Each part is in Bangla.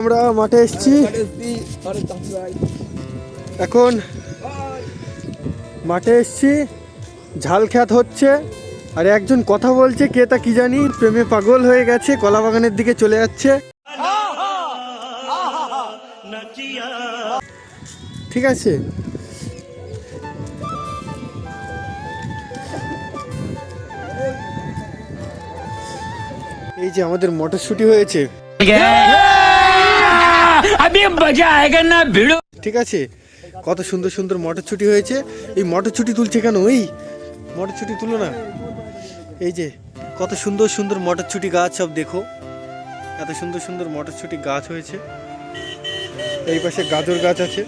আমরা মাঠে এসেছি এখন মাঠে এসেছি ঝাল খ্যাত হচ্ছে আর একজন কথা বলছে কে তা কি জানি প্রেমে পাগল হয়ে গেছে কলা বাগানের দিকে চলে যাচ্ছে ঠিক আছে এই যে আমাদের মটরশুঁটি হয়েছে ঠিক আছে কত সুন্দর সুন্দর মটরশুঁটি হয়েছে এই মটরশুঁটি তুলছে কেন এই মটরশুঁটি তুলো না এই যে কত সুন্দর সুন্দর মটরশুঁটি গাছ সব দেখো এত সুন্দর সুন্দর মটরশুঁটি গাছ হয়েছে এই পাশে গাজর গাছ আছে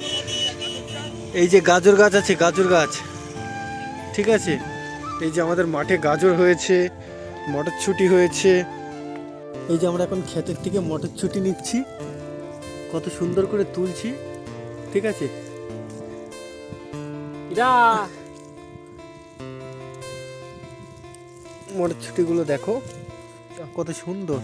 এই যে গাজর গাছ আছে গাজর গাছ ঠিক আছে এই যে আমাদের মাঠে গাজর হয়েছে মটরশুঁটি হয়েছে এই যে আমরা এখন ক্ষেতের থেকে মটরশুঁটি নিচ্ছি কত সুন্দর করে তুলছি ঠিক আছে মটরশুঁটি গুলো দেখো কত সুন্দর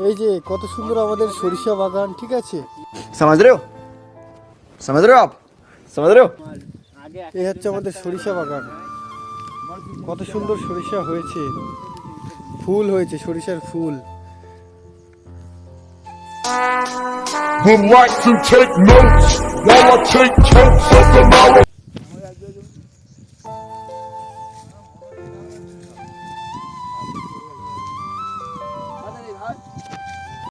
এই যে কত সুন্দর আমাদের সরিষা বাগান ঠিক আছে समझ रहे हो आप समझ रहे हो এই হচ্ছে আমাদের সরিষা বাগান কত সুন্দর সরিষা হয়েছে ফুল হয়েছে সরিষার ফুল Would like to take notes while I take totes of the